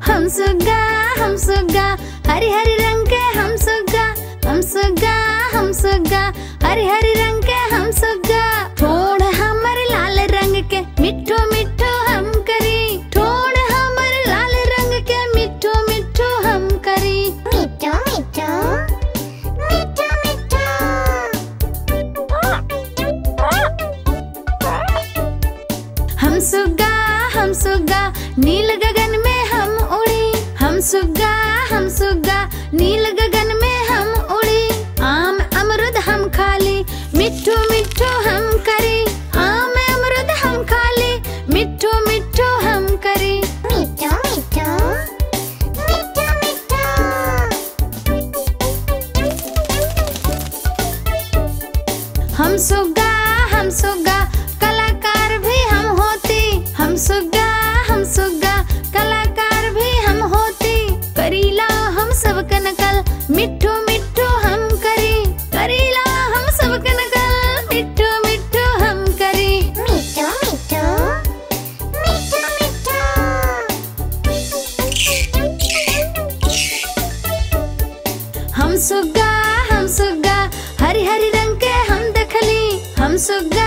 हम सुग्गा हरी हरी रंग के हम सुग्गा हरी हरी रंग के हम सुग्गा। थोड़ा हमर लाल रंग के मिठो मिठो हम करी, थोड़ा हमर लाल रंग के मिठो मिठो हम करी। मिठो मिठो मिठो मिठो। हम सुग्गा नील गगन में हम उड़ी, हम सुग्गा नील गगन में हम उड़ी। आम अमरुद हम खाली मिठो मिठो हम करी, आम अमरुद हम खाली मिठो मिठो हम करी। मिठो मिठो मिठो मिठो। हम सुग्गा कलाकार भी हम होती, हम सुग्गा कलाकार भी हम होती। करीला हम सब कनकल मिठो मिठो हम करी, करीला हम सब कनकल मिठो मिठो हम करी। मिठो मिठो मिठो मिठो। हम सुग्गा हरी हरी रंग के हम देखली, हम सुग्गा